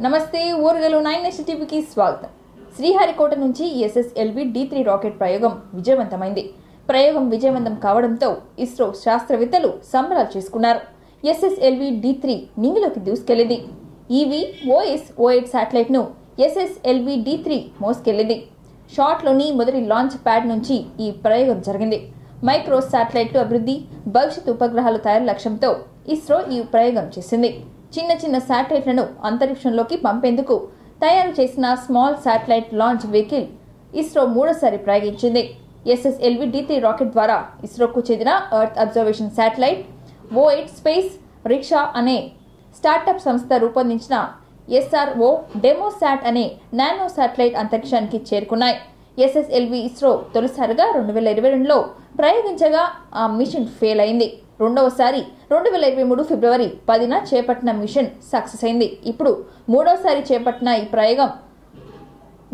నమస్తే ఊర్గలు 9 నేషన్ టీవీకి స్వాగతం. శ్రీహరికోట నుంచి SSLV D3 రాకెట్ ప్రయోగం విజయవంతమైంది. ప్రయోగం విజయవంతం కావడంతో ఇస్రో శాస్త్రవేత్తలు సంబరాలు చేసుకున్నారు. SSLV D3 నింగిలోకి దూసుకెళ్లింది. OS O8 శాటిలైట్ ను SSLV D3 మోసుకెళ్లింది. షాట్లోని మొదటి లాంచ్ ప్యాడ్ నుంచి ఈ ప్రయోగం జరిగింది. మైక్రో శాటిలైట్లు అభివృద్ధి, భవిష్యత్ ఉపగ్రహాలు తయారు లక్ష్యంతో ఇస్రో ఈ ప్రయోగం చేసింది. చిన్న శాటిలైట్లను అంతరిక్షంలోకి పంపేందుకు తయారు చేసిన small satellite launch vehicle ISRO మూడోసారి ప్రయోగించింది. SSLV D3 రాకెట్ ద్వారా ఇస్రోకు చెందిన earth observation satellite, O8 space rickshaw అనే స్టార్టప్ సంస్థ రూపొందించిన SRO డెమోసాట్ అనే నానో శాటిలైట్ అంతరిక్షానికి చేరుకున్నాయి. SSLV ఇస్రో తొలిసారిగా 2022లో ప్రయోగించగా ఆ మిషన్ ఫెయిల్ అయింది. రెండవసారి 2023 ఫిబ్రవరి 10న చేపట్టిన మిషన్ సక్సెస్ అయింది. ఇప్పుడు మూడోసారి చేపట్టిన ఈ ప్రయోగం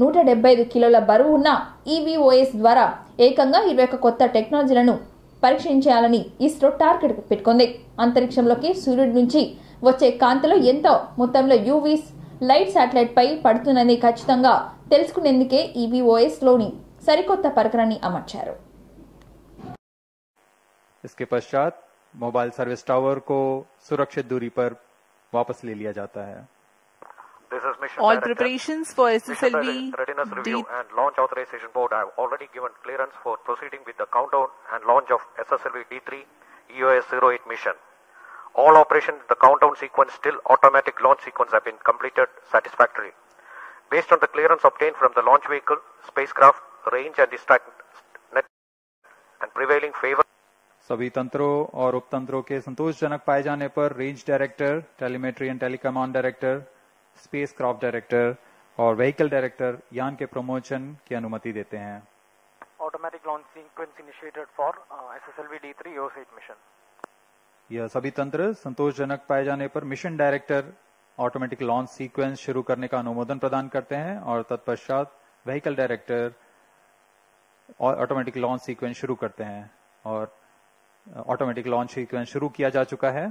175 కిలోల బరువు ఉన్న EVOS ద్వారా ఏకంగా 21 కొత్త టెక్నాలజీలను పరీక్షించాలని ఇస్రో టార్గెట్ పెట్టుకుంది. అంతరిక్షంలోకి సూర్యుడి నుంచి వచ్చే కాంతిలో ఎంతో మొత్తంలో UVs లైట్ శాటిలైట్ పై పడుతుందని ఖచ్చితంగా తెలుసుకునేందుకే EVOS లోని సరికొత్త పరికరాన్ని అమర్చారు. इसके पश्चात मोबाइल सर्विस टावर को सुरक्षित दूरी पर वापस ले लिया जाता है. All preparations for SSLV Readiness Review and Launch Authorization Board have already given clearance for proceeding with the countdown and launch of SSLV D3 EOS-08 mission. All operations in the countdown sequence till automatic launch sequence have been completed satisfactorily. Based on the clearance obtained from the launch vehicle, spacecraft, range and distract net and prevailing favor. सभी तंत्रों और उपतंत्रों के संतोषजनक पाए जाने पर range director, telemetry and telecommand director, spacecraft director और vehicle director यान के प्रमोशन की अनुमति देते हैं. Automatic launch sequence initiated for SSLV D3 EOS-08 mission. यह सभी तंत्र संतोषजनक पाए जाने पर mission director automatic launch sequence शुरू करने का अनुमोदन प्रदान करते हैं और तत्पश्चात vehicle director automatic launch sequence शुरू करते हैं और ऑटोमेटिक लॉन्च सीक्वेंस शुरू किया जा चुका है.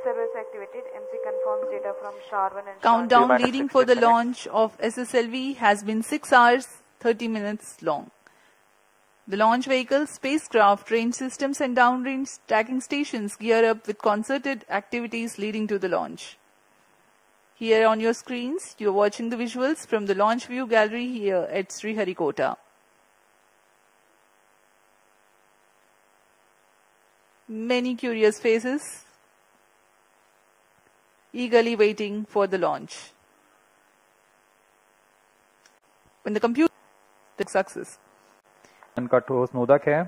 service activated. MC confirms data from Sharvan and countdown leading for the launch of SSLV has been 6 hours 30 minutes long. The launch vehicle, spacecraft, range systems and downrange tracking stations gear up with concerted activities leading to the launch. Here on your screens, you are watching the visuals from the launch view gallery here at Sriharikota. Many curious faces eagerly waiting for the launch. When the computer the success. इनका ठोस नोदक है.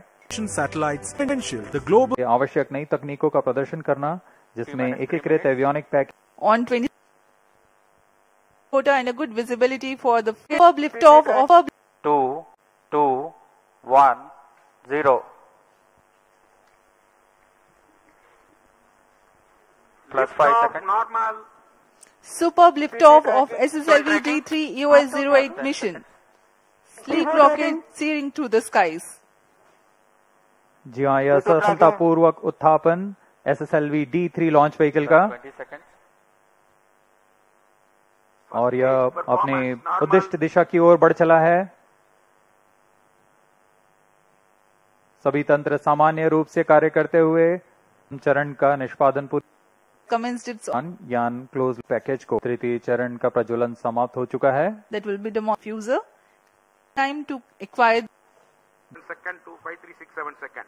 Satellites potential. The global आवश्यक नई तकनीकों का प्रदर्शन करना जिसमें एकीकृत avionic pack on 20 and a good visibility for the superb liftoff of 2, 2, 1, 0. Plus 5 seconds. Normal. superb liftoff of SSLV D3 EOS-08 mission. Sleek rocket soaring through the skies. जी हाँ, यह सफलतापूर्वक उत्थापन SSLV D3 लॉन्च व्हीकल का 20 seconds. और यह अपने उद्दिष्ट दिशा की ओर बढ़ चला है. सभी तंत्र सामान्य रूप से कार्य करते हुए चरण का निष्पादन पूर्ण Commenced its यान क्लोज पैकेज को तृतीय चरण का प्रज्वलन समाप्त हो चुका है. that will be the fuser. Time to acquire Second to 5367 second.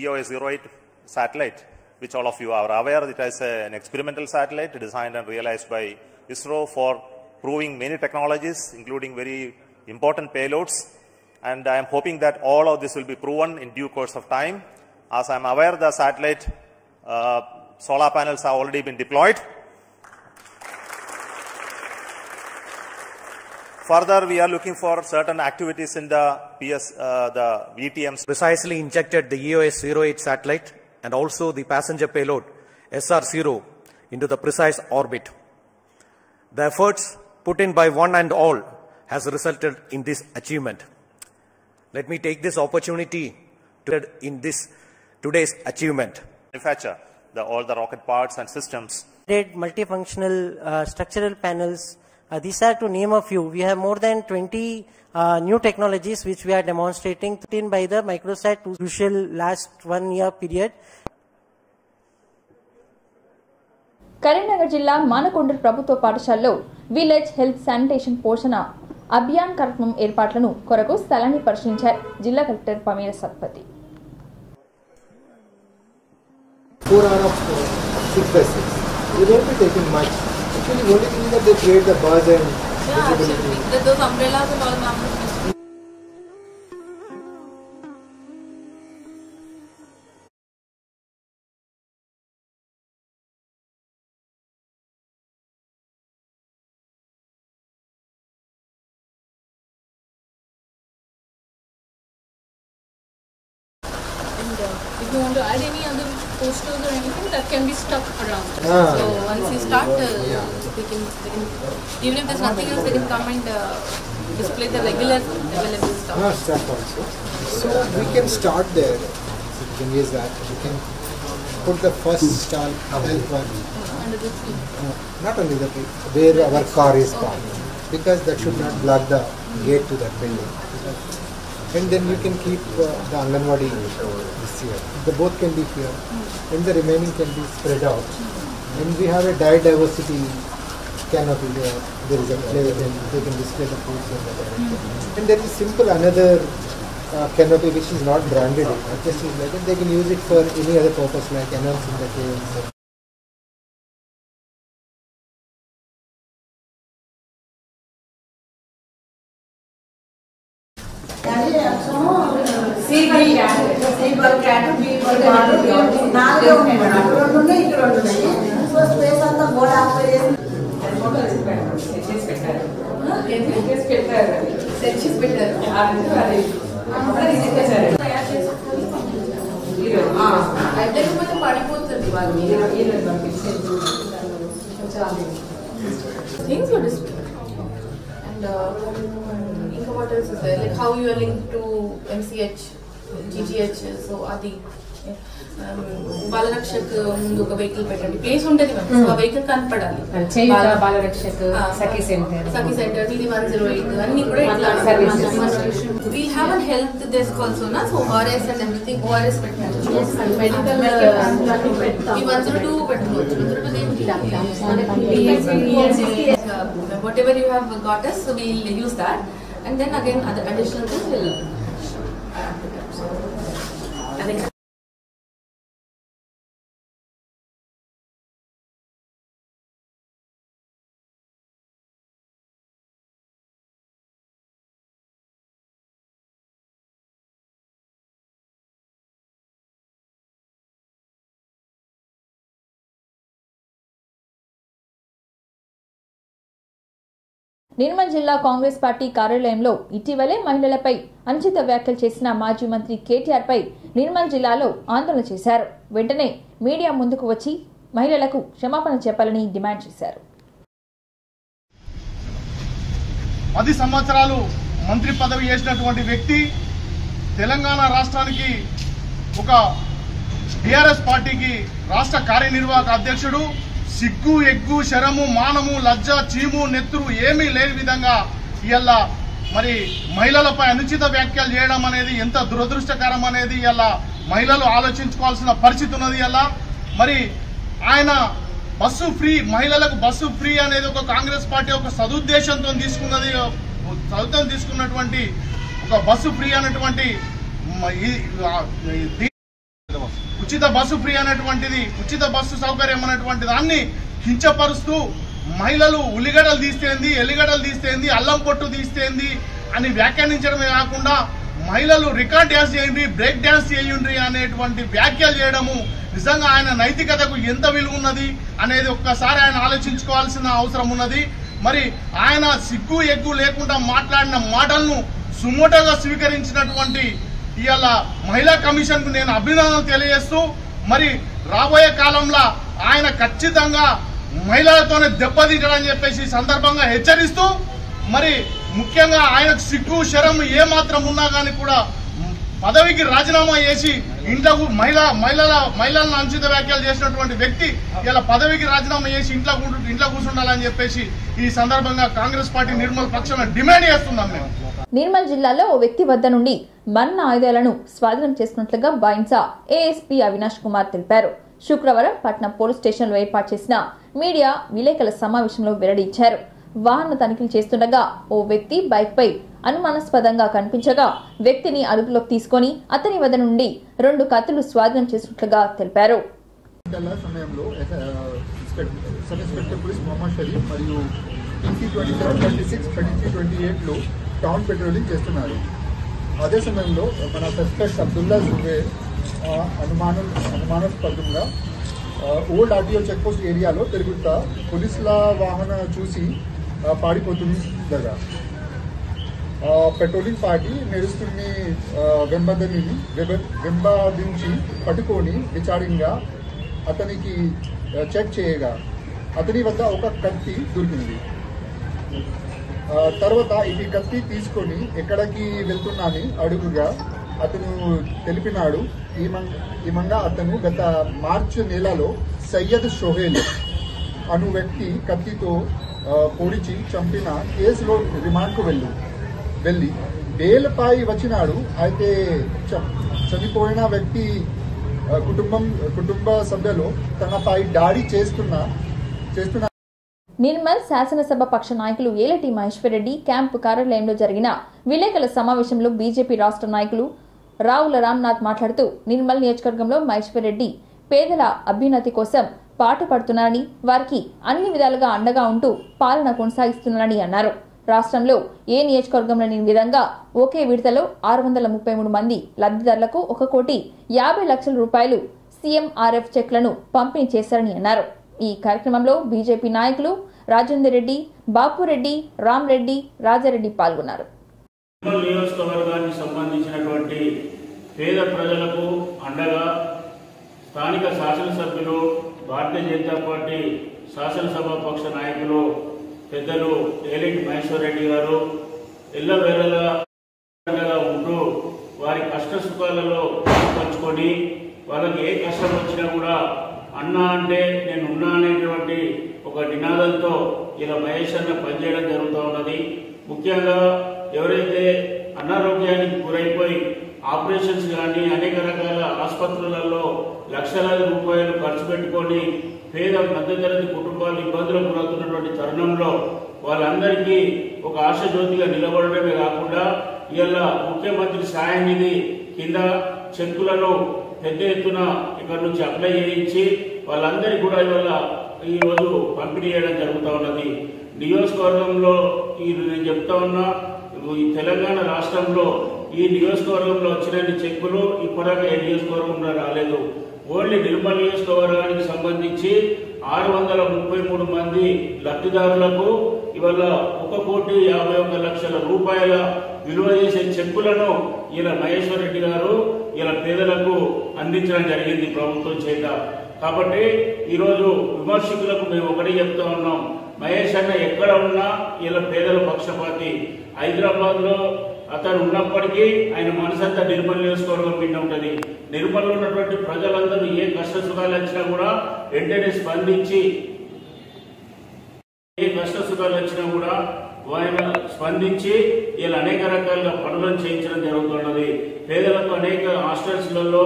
EOS-08 satellite, which all of you are aware, it is an experimental satellite designed and realized by ISRO for proving many technologies, including very important payloads. And I am hoping that all of this will be proven in due course of time. As I am aware, the satellite solar panels have already been deployed. Further, we are looking for certain activities in the the VTMs. precisely injected the EOS-08 satellite and also the passenger payload SR-0 into the precise orbit. The efforts put in by one and all has resulted in this achievement. Let me take this opportunity to in this today's achievement. Manufacture all the rocket parts and systems multifunctional structural panels. These are to name a few. We have more than 20 new technologies which we are demonstrating by the Microsat crucial last 1 year period. Karimnagar జిల్లా మానకొండూరు ప్రభుత్వ పాఠశాలలో village health sanitation పోషణ అభియాన్ కార్యక్రమం ఏర్పాట్లను కొరకు స్థలాన్ని పరిశీలించారు జిల్లా collector పమీర Satpathy. 4 hours of 6 by 6. We don't be taking much. Actually, the only thing that they create the buzz and visibility. Those umbrellas and all numbers. If you want to add any other posters or anything, that can be stuck around. So once you start, they can, even if there's nothing else, they can come and display the regular available stuff. Stuff also. So we can start there. The thing is that we can put the first stall health one. Under the tree. Not only the tree, where our car is parked, because that should not block the gate to that building. And then you can keep the Anganwadi this year. The both can be here, and the remaining can be spread out. And we have a diversity canopy there. There is a plate, and they can display the foods in the direction. And there is simple another canopy which is not branded. Just is like it. They can use it for any other purpose, like announcing the games. Things you display. And what else is there? Like how you are linked to MCH, GGH, so Adi. బాలరక్షక్ ముందు ఒక vehicle పెట్టండి, place ఉంటుంది ma'am. So ఆ vehicle కనపడాలి. బాలరక్షక్, సఖీ centre, ఇది 108 అన్ని కూడా ఇట్లా we have a health desk also na, so ORS and everything, ORS పెట్టాలి, మెడికల్ 102 పెట్టుకోవచ్చు. whatever you have got us, so we'll use that, and then again other additional things will Nirmal జిల్లా Congress party కార్యాలయంలో ఇటీవలే మహిళలపై అనుచిత వ్యాఖ్యలు చేసిన మాజీ మంత్రి కేటీఆర్ పై నిర్మల్ జిల్లాలో ఆందోళన చేశారు. వెంటనే మీడియా ముందుకు వచ్చి మహిళలకు క్షమాపణ చెప్పాలని డిమాండ్ చేశారు. 10 సంవత్సరాలు మంత్రి పదవి చేసినటువంటి వ్యక్తి తెలంగాణ రాష్ట్రానికి ఒక టీఆర్ఎస్ పార్టీకి రాష్ట్ర కార్యనిర్వాహక అధ్యక్షుడు, సిగ్గు ఎగ్గు శరము మానము లజ్జ చీము నెత్తురు ఏమీ లేని విధంగా ఇవాళ మరి మహిళలపై అనుచిత వ్యాఖ్యలు చేయడం అనేది ఎంత దురదృష్టకరం అనేది ఇవాళ మహిళలు ఆలోచించుకోవాల్సిన పరిస్థితి ఉన్నది. ఇవాళ మరి ఆయన బస్సు ఫ్రీ, మహిళలకు బస్సు ఫ్రీ అనేది ఒక కాంగ్రెస్ పార్టీ ఒక సదుద్దేశంతో తీసుకున్నటువంటి ఒక బస్సు ఫ్రీ అనేటువంటి ఉచిత బస్సు ఫ్రీ అనేటువంటిది, ఉచిత బస్సు సౌకర్యం అనేటువంటి దాన్ని కించపరుస్తూ మహిళలు ఉల్లిగడ్డలు తీస్తేంది, ఎల్లిగడ్డలు తీస్తేంది, అల్లం పొట్టు తీస్తేంది అని వ్యాఖ్యానించడమే కాకుండా మహిళలు రికార్డ్ డ్యాన్స్ చేయండి, బ్రేక్ డ్యాన్స్ చేయండి అనేటువంటి వ్యాఖ్యలు చేయడము నిజంగా ఆయన నైతికతకు ఎంత విలువ ఉన్నది అనేది ఒక్కసారి ఆయన ఆలోచించుకోవాల్సిన అవసరం ఉన్నది. మరి ఆయన సిగ్గు ఎగ్గు లేకుండా మాట్లాడిన మాటలను సుమోటోగా స్వీకరించినటువంటి ఇవాళ మహిళా కమిషన్ కు నేను అభినందనలు తెలియజేస్తూ, మరి రాబోయే కాలంలో ఆయన ఖచ్చితంగా మహిళలతోనే దెబ్బతింటాడని చెప్పేసి సందర్భంగా హెచ్చరిస్తూ, మరి ముఖ్యంగా ఆయనకు సిగ్గు శరం ఏమాత్రం ఉన్నా కానీ కూడా పదవికి రాజీనామా చేసి ఇంట్లో మహిళలను అనుచిత వ్యాఖ్యలు చేసినటువంటి వ్యక్తి ఇలా పదవికి రాజీనామా చేసి ఇంట్లో కూర్చుండాలని చెప్పేసి ఈ సందర్భంగా కాంగ్రెస్ పార్టీ నిర్మల్ పక్షాన డిమాండ్ చేస్తున్నాం మేము. నిర్మల్ జిల్లాలో ఓ వ్యక్తి వద్ద నుండి మరణ ఆయుధాలను స్వాధీనం చేసుకున్నట్లుగా బాయిన్సా ఏఎస్పీ అవినాష్ కుమార్ తెలిపారు. శుక్రవారం పట్నం పోలీస్ స్టేషన్లో ఏర్పాటు చేసిన మీడియా విలేకరుల సమావేశంలో వెల్లడించారు. వాహన తనిఖీలు చేస్తుండగా ఓ వ్యక్తి బైక్ పై అనుమానాస్పదంగా కనిపించగా వ్యక్తిని అదుపులోకి తీసుకుని అతని వద్ద నుండి 2 కత్తులు స్వాధీనం చేసినట్లుగా తెలిపారు. సమయంలో sub inspector police Mohammed Sharif మరియు PC 2726 2328 లో టౌన్ పెట్రోలింగ్ చేస్తున్నారు. అదే సమయంలో మన సస్పెక్ట్ అబ్దుల్లా జుబేర్ అనుమానాస్పదంగా ఓల్డ్ ఆర్టీఓ చెక్పోస్ట్ ఏరియాలో తిరుగుతా పోలీసుల వాహనం చూసి పాడిపోతుండగా పెట్రోలింగ్ పార్టీ నేరస్తుని వెంబడించి పట్టుకొని విచారంగా అతనికి చెక్ చేయగా అతని వద్ద ఒక కత్తి దొరికింది. తర్వాత ఇది కత్తి తీసుకొని ఎక్కడికి వెళ్తున్నానని అడుగుగా అతను తెలిపినాడు. ఈమంగా అతను గత మార్చి నెలలో సయ్యద్ షోహేల్ అను వ్యక్తి కత్తితో పొడిచి చంపిన కేసులో రిమాండ్కు వెళ్ళి బెయిల్పై వచ్చినాడు. అయితే చనిపోయిన వ్యక్తి కుటుంబ సభ్యులు తనపై దాడి చేస్తున్న నిర్మల్ శాసనసభ పక్ష నాయకులు ఏలటి మహేశ్వర్ రెడ్డి క్యాంపు కార్యాలయంలో జరిగిన విలేకరుల సమావేశంలో బీజేపీ రాష్ట్ర నాయకులు రావుల రామ్నాథ్ మాట్లాడుతూ నిర్మల్ నియోజకవర్గంలో మహేశ్వర్ రెడ్డి పేదల అభ్యున్నతి కోసం పాటుపడుతున్నారని, వారికి అన్ని విధాలుగా అండగా ఉంటూ పాలన కొనసాగిస్తున్నారని అన్నారు. రాష్ట్రంలో ఏ నియోజకవర్గంలో లేని విధంగా ఒకే విడతలో 633 మంది లబ్ధిదారులకు 1,50,00,000 రూపాయలు సీఎంఆర్ఎఫ్ చెక్లను పంపిణీ చేశారని అన్నారు. ఈ కార్యక్రమంలో బీజేపీ నాయకులు రాజేందర్ రెడ్డి, బాపురెడ్డి, రామ్రెడ్డి, రాజారెడ్డి పాల్గొన్నారు. నియోజకవర్గానికి సంబంధించినటువంటి పేద ప్రజలకు అండగా స్థానిక శాసనసభ్యులు, భారతీయ జనతా పార్టీ శాసనసభ పక్ష నాయకులు పెద్దలు ఏలటి మహేశ్వర్ రెడ్డి గారు ఎల్లవేళలా అండగా ఉంటూ వారి కష్ట సుఖాలలో పంచుకొని వాళ్ళకి ఏ కష్టం వచ్చినా కూడా అన్నా అంటే నేను ఉన్నా అనేటువంటి ఒక నినాదంతో ఇలా మహేష్ అన్న పనిచేయడం జరుగుతూ ఉన్నది. ముఖ్యంగా ఎవరైతే అనారోగ్యానికి గురైపోయి ఆపరేషన్స్ కానీ అనేక రకాల ఆసుపత్రులలో లక్షలాది రూపాయలు ఖర్చు పెట్టుకొని పేద మధ్యతరగతి కుటుంబాలు ఇబ్బందులకు గురవుతున్నటువంటి తరుణంలో వాళ్ళందరికీ ఒక ఆశాజ్యోతిగా నిలబడమే కాకుండా ఇలా ముఖ్యమంత్రి సాయం నిధి కింద చెక్కులను పెద్ద ఎత్తున ఇక్కడ నుంచి అప్లై చేయించి వాళ్ళందరికీ కూడా ఇవాళ ఈరోజు పంపిణీ చేయడం జరుగుతూ ఉన్నది. నియోజకవర్గంలో నేను చెప్తా ఉన్నా, ఈ తెలంగాణ రాష్ట్రంలో ఈ నియోజకవర్గంలో వచ్చిన చెక్కులు ఇప్పటిదాకా ఏ నియోజకవర్గంలో రాలేదు. ఓన్లీ నిర్మల్ నియోజకవర్గానికి సంబంధించి 633 మంది లబ్ధిదారులకు ఇవాళ 1,51,00,000 రూపాయల విలువ చేసే చెక్కులను ఇలా మహేశ్వర్ రెడ్డి గారు ఇలా పేదలకు అందించడం జరిగింది ప్రభుత్వం చేత. కాబట్టి ఈరోజు విమర్శకులకు మేము ఒకటే చెప్తా ఉన్నాం, మహేష్ అన్న ఎక్కడ ఉన్నా ఇలా పేదల పక్షపాతి. హైదరాబాద్ లో అతను ఉన్నప్పటికీ ఆయన మనసంతా నిర్మల్ నియోజకవర్గం మీద ఉంటుంది. నిర్మల్లో ఉన్నటువంటి ప్రజలందరూ ఏ కష్ట సుఖాలు వచ్చినా కూడా వెంటనే స్పందించి ఆయన స్పందించి ఇలా అనేక రకాలుగా పనులను చేయించడం జరుగుతున్నది. పేదలకు అనేక హాస్టల్స్లలో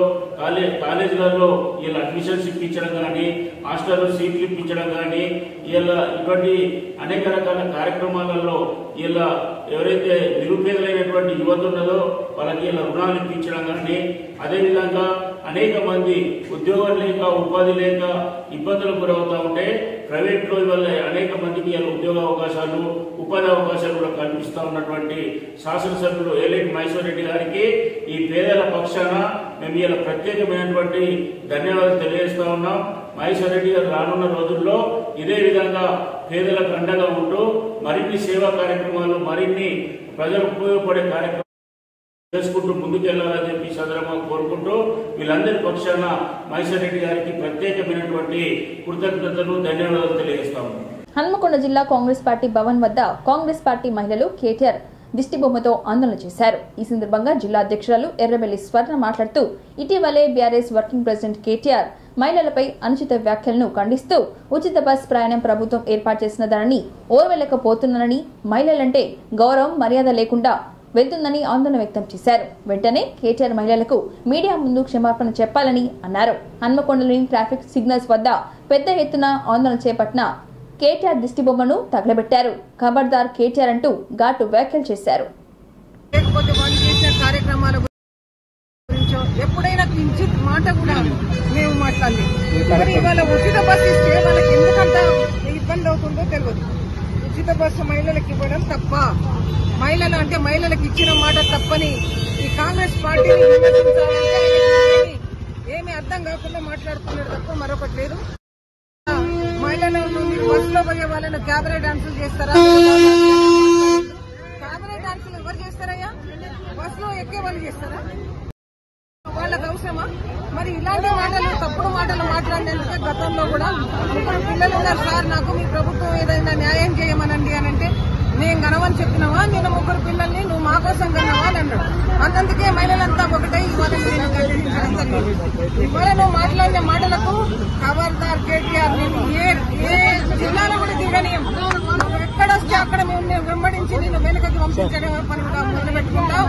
కాలేజీలలో ఇలా అడ్మిషన్స్ ఇప్పించడం కానీ, హాస్టల్లో సీట్లు ఇప్పించడం కానీ, ఇలా ఇటువంటి అనేక రకాల కార్యక్రమాలలో ఇలా ఎవరైతే నిరుపేదలైనటువంటి యువత ఉన్నదో వాళ్ళకి ఇలా రుణాలు ఇప్పించడం కానీ, అదేవిధంగా అనేక మంది ఉద్యోగం లేక ఉపాధి లేక ఇబ్బందులకు గురవుతూ ఉంటే ప్రైవేట్ లో ఇవాళ అనేక మందికి ఇలా ఉద్యోగ అవకాశాలు, ఉపాధి అవకాశాలు కూడా కల్పిస్తూ ఉన్నటువంటి శాసనసభ్యులు ఏలటి మహేశ్వర్ రెడ్డి గారికి ఈ పేదల పక్షాన మేము ఇలా ప్రత్యేకమైనటువంటి ధన్యవాదాలు తెలియజేస్తా ఉన్నాం. మహేశ్వర్ రెడ్డి గారు రానున్న రోజుల్లో ఇదే విధంగా పేదలకు అండగా ఉంటూ మరిన్ని సేవా కార్యక్రమాలు, మరిన్ని ప్రజలకు ఉపయోగపడే కార్యక్రమాలు చేసుకుంటూ ముందుకెళ్లాలని చెప్పి సందర్భంగా కోరుకుంటూ వీళ్ళందరి పక్షాన మహేశ్వర్ రెడ్డి గారికి ప్రత్యేకమైనటువంటి కృతజ్ఞతలు, ధన్యవాదాలు తెలియజేస్తాము. హన్మకొండ జిల్లా కాంగ్రెస్ పార్టీ భవన్ వద్ద కాంగ్రెస్ పార్టీ మహిళలు కేటీఆర్ దిష్టిబొమ్మతో ఆందోళన చేశారు. ఈ సందర్భంగా జిల్లా అధ్యక్షురాలు ఎర్రబెల్లి స్వర్ణ మాట్లాడుతూ ఇటీవలే బీఆర్ఎస్ వర్కింగ్ ప్రెసిడెంట్ కేటీఆర్ మహిళలపై అనుచిత వ్యాఖ్యలను ఖండిస్తూ ఉచిత బస్ ప్రయాణం ప్రభుత్వం ఏర్పాటు చేసిన దానిని ఓర్వలేకపోతున్నానని, మహిళలంటే గౌరవం మర్యాద లేకుండా వెళ్తుందని ఆందోళన వ్యక్తం చేశారు. వెంటనే కేటీఆర్ మహిళలకు మీడియా ముందు క్షమాపణ చెప్పాలని అన్నారు. హన్మకొండలోని ట్రాఫిక్ సిగ్నల్స్ వద్ద పెద్ద ఎత్తున ఆందోళన చేపట్టిన కేటీఆర్ దిష్టిబొమ్మను తగలబెట్టారు. ఖబర్దార్ కేటీఆర్ అంటూ ఘాటు వ్యాఖ్యలు చేశారు. ఎప్పుడైనా కించిత్ మాట కూడా మేము మాట్లాడలేదు. మరి ఇవాళ ఉచిత బస్సు ఇస్తే వాళ్ళకి ఎందుకంత ఇబ్బంది అవుతుందో తెలియదు. ఉచిత బస్సు మహిళలకు ఇవ్వడం తప్ప, మహిళలు అంటే మహిళలకు ఇచ్చిన మాట తప్పని ఈ కాంగ్రెస్ పార్టీని విమర్శించాలంటే ఏమీ అర్థం కాకుండా మాట్లాడుతున్నాడు తప్ప మరొకటి లేదు. మహిళలను బస్సులో పోయే వాళ్ళను క్యాబరే డాన్సులు చేస్తారా? క్యాబరే డాన్సులు ఎవరు చేస్తారయ్యా? బస్సులో ఎక్కే వాళ్ళు చేస్తారా? వాళ్ళకి అవసరమా? మరి ఇలాంటి మాటలు, తప్పుడు మాటలు మాట్లాడినందుకే గతంలో కూడా ముగ్గురు పిల్లలు ఉన్నారు సార్, నాకు మీ ప్రభుత్వం ఏదైనా న్యాయం చేయమనండి అని అంటే నేను కనవని చెప్పినావా? నేను ముగ్గురు పిల్లల్ని నువ్వు మా కోసం కన్నావా అని అన్నాడు. అన్నందుకే మహిళలంతా ఒకటే ఇవాళ ఇవాళ నువ్వు మాట్లాడిన మాటలకు ఖబర్దార్ కేటీఆర్. నేను ఏ జిల్లాలో కూడా దిగనీయం. ఎక్కడొస్తే అక్కడ మేము వెంబడించి నేను వెనుకకి పంపించడం పని కూడా మొదలు పెట్టుకుంటావు.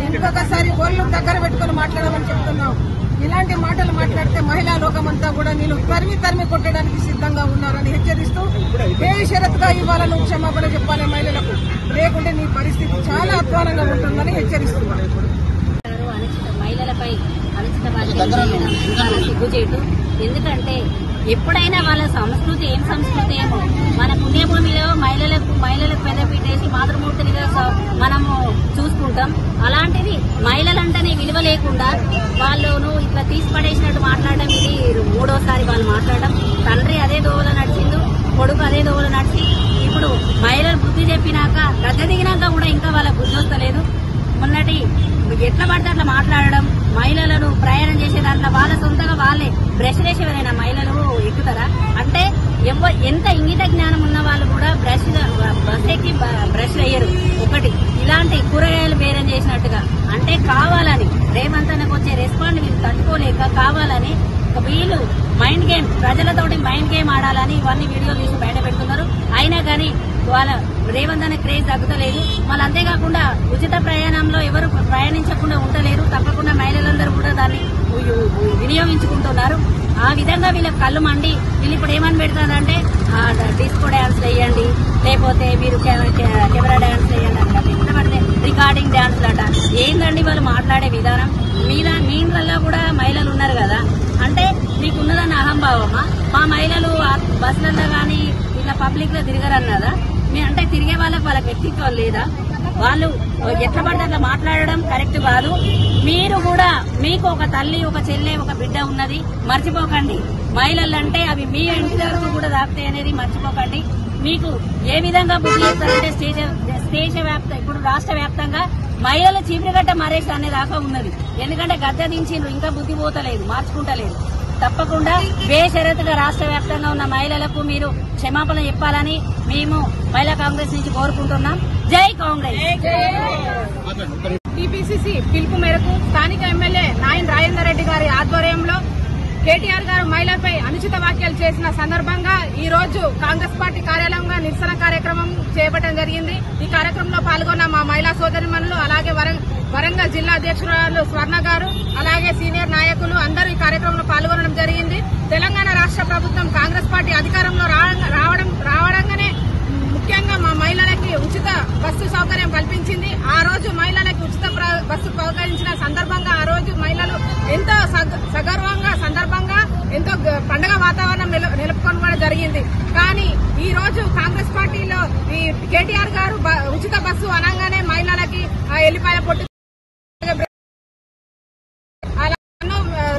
ఇంకొకసారి ఒళ్ళు దగ్గర పెట్టుకుని మాట్లాడమని చెప్తున్నావు. ఇలాంటి మాటలు మాట్లాడితే మహిళా లోకమంతా కూడా నేను తరిమి కొట్టడానికి సిద్ధంగా ఉన్నారని హెచ్చరిస్తూ బేషరతుగా ఇవాళ నువ్వు క్షమాపణ చెప్పాలి మహిళలకు, లేకుంటే నీ పరిస్థితి చాలా అధ్వానంగా ఉంటుందని హెచ్చరిస్తున్నాను. మహిళలపై అనుచిత వ్యాఖ్యలు సిగ్గుచేటు. ఎందుకంటే ఎప్పుడైనా వాళ్ళ సంస్కృతి ఏం సంస్కృతి ఏమో, మన పుణ్యభూమిలో మహిళలకు పెద్దపీటేసి మాతృమూర్తులుగా మనము చూసుకుంటాం. అలాంటిది మహిళలంటేనే విలువ లేకుండా వాళ్ళను ఇట్లా తీసి పడేసినట్టు మాట్లాడడం ఇది మూడోసారి వాళ్ళు మాట్లాడడం. తండ్రి అదే దోవలో నడిచిండు, కొడుకు అదే దోవలో నడిచి ఇప్పుడు మహిళలు బుద్ధి చెప్పినాక గద్దె దిగినాక కూడా ఇంకా వాళ్ళకు బుద్ధి వస్తలేదు. మొన్నటి ఎట్లా పడితే అట్లా మాట్లాడడం, మహిళలను ప్రయాణం చేసే దాంట్లో వాళ్ళ సొంతంగా వాళ్ళే బ్రష్ వేసేవరైనా మహిళలు ఎక్కుతారా? అంటే ఎంత ఇంగిత జ్ఞానం ఉన్న వాళ్ళు కూడా బస్ ఎక్కి బ్రష్ వేయరు. ఒకటి ఇలాంటి కూరగాయలు బేరం చేసినట్టుగా, అంటే కావాలని రేవంత్ అన్నకు వచ్చే రెస్పాండ్ వీళ్ళు తట్టుకోలేక కావాలని వీళ్ళు మైండ్ గేమ్, ప్రజలతోటి మైండ్ గేమ్ ఆడాలని ఇవన్నీ వీడియోలు తీసి బయట పెడుతున్నారు. అయినా కానీ వాళ్ళ రేవంత్ అనే క్రేజ్ తగ్గుతలేదు. మళ్ళీ అంతేకాకుండా ఉచిత ప్రయాణంలో ఎవరు ప్రయాణించకుండా ఉండలేరు. తప్పకుండా మహిళలందరూ కూడా దాన్ని వినియోగించుకుంటున్నారు. ఆ విధంగా వీళ్ళకి కళ్ళు మండి వీళ్ళు ఇప్పుడు ఏమని పెడతారంటే డిస్కో డాన్స్ వేయండి, లేకపోతే మీరు కెమెరా డాన్స్ వేయండి అంటారు. ఎట్లా పడితే రికార్డింగ్ డాన్స్లు అంట. ఏందండి వాళ్ళు మాట్లాడే విధానం? మీ ఇంట్లో కూడా మహిళలు ఉన్నారు కదా, అంటే మీకున్నదన్న అహంభావమా? మా మహిళలు బస్సులలో కానీ ఇట్లా పబ్లిక్ లో తిరగరన్నదా? అంటే తిరిగే వాళ్ళకి వ్యక్తిత్వం లేదా? వాళ్ళు ఎట్లా పడితే అట్లా మాట్లాడడం కరెక్ట్ కాదు. మీరు కూడా మీకు ఒక తల్లి, ఒక చెల్లె, ఒక బిడ్డ ఉన్నది, మర్చిపోకండి. మహిళలు అంటే అవి మీ ఇంటి వరకు కూడా దాకుతాయి అనేది మర్చిపోకండి. మీకు ఏ విధంగా బుద్ధి చేస్తారంటే ఇప్పుడు రాష్ట్ర వ్యాప్తంగా మహిళలు చీపురుగట్ట మరేసి అనే దాకా ఉన్నది. ఎందుకంటే గద్దె దించిండ్రు, ఇంకా బుద్ధి పోతలేదు, మార్చుకుంటలేదు. తప్పకుండా బేషరతుగా రాష్ట్ర వ్యాప్తంగా ఉన్న మహిళలకు మీరు క్షమాపణ చెప్పాలని మేము మహిళా కాంగ్రెస్ నుంచి కోరుకుంటున్నాం. జై కాంగ్రెస్. టీపీసీసీ పిలుపు మేరకు స్థానిక ఎమ్మెల్యే నాయన్ రాజేందర్ రెడ్డి గారి ఆధ్వర్యంలో కేటీఆర్ గారు మహిళలపై అనుచిత వ్యాఖ్యలు చేసిన సందర్భంగా ఈ రోజు కాంగ్రెస్ పార్టీ కార్యాలయంగా నిరసన కార్యక్రమం చేపట్టడం జరిగింది. ఈ కార్యక్రమంలో పాల్గొన్న మా మహిళా సోదరిమణులు, అలాగే వరంగల్ జిల్లా అధ్యక్షురాలు స్వర్ణ గారు, అలాగే సీనియర్ నాయకులు అందరూ ఈ కార్యక్రమంలో పాల్గొనడం జరిగింది. తెలంగాణ రాష్ట్ర ప్రభుత్వం కాంగ్రెస్ పార్టీ అధికారంలో రావడంగానే ముఖ్యంగా మా మహిళలకి ఉచిత బస్సు సౌకర్యం కల్పించింది. ఆ రోజు మహిళలకి ఉచిత బస్సు సౌకరించిన సందర్భంగా ఆ రోజు మహిళలు ఎంతో సందర్భంగా ఎంతో పండుగ వాతావరణం నిలుపుకొని కూడా జరిగింది. కానీ ఈ రోజు కాంగ్రెస్ పార్టీలో ఈ కేటీఆర్ గారు ఉచిత బస్సు అనగానే మహిళలకి ఎల్లిపాయ పొట్టు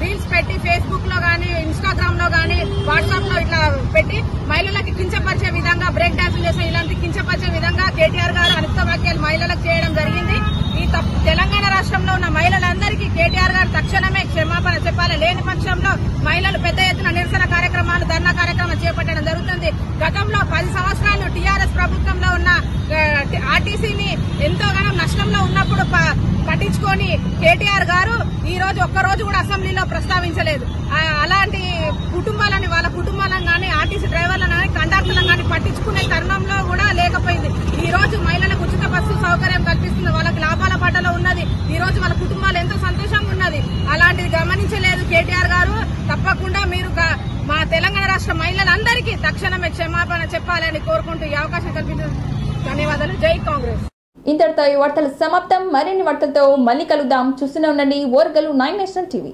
రీల్స్ పెట్టి ఫేస్బుక్ లో గానీ, ఇన్స్టాగ్రామ్ లో గానీ, వాట్సాప్ లో ఇట్లా పెట్టి మహిళలకి కించపరిచే విధంగా బ్రేక్ డాన్సులు చేసే ఇలాంటి కించపరిచే విధంగా కేటీఆర్ గారు అనుచిత వ్యాఖ్యలు మహిళలకు చేయడం జరిగింది. ఈ తెలంగాణ రాష్ట్రంలో ఉన్న మహిళలందరికీ కేటీఆర్ గారు తక్షణమే క్షమాపణ చెప్పాలి. లేని పక్షంలో మహిళలు పెద్ద ఎత్తున నిరసన కార్యక్రమాలు ధర్నా కార్యక్రమం చేపట్టడం జరుగుతుంది. గతంలో 10 సంవత్సరాలు టీఆర్ఎస్ ప్రభుత్వంలో ఉన్న ఆర్టీసీని ఎంతోగానో నష్టంలో ఉన్నప్పుడు పట్టించుకొని కేటీఆర్ గారు ఈ రోజు ఒక్కరోజు కూడా అసెంబ్లీలో ప్రస్తావించలేదు. అలాంటి కుటుంబాలని వాళ్ళ కుటుంబాలను కానీ ఆర్టీసీ డ్రైవర్లను కానీ కండక్టర్లను కానీ పట్టించుకునే తరుణంలో కూడా లేకపోయింది. ఈ రోజు మహిళలకు ఉచిత బస్సు సౌకర్యం కల్పిస్తుంది, వాళ్ళకి లాభాల బాటలో ఉన్నది. ఈ రోజు వాళ్ళ కుటుంబాలు ఎంతో సంతోషంగా ఉన్నది. అలాంటిది గమనించలేదు కేటీఆర్ గారు. తప్పకుండా మీరు మా తెలంగాణ రాష్ట్ర మహిళలందరికీ తక్షణమే క్షమాపణ చెప్పాలని కోరుకుంటూ ఈ అవకాశం కల్పించిన ధన్యవాదాలు. జై కాంగ్రెస్. ఇంతటితో ఈ వార్తలు సమాప్తం. మరిన్ని వార్తలతో మళ్ళీ కలుద్దాం. చూస్తూనే ఉండండి ఓర్గలు 9 నేషనల్ టీవీ.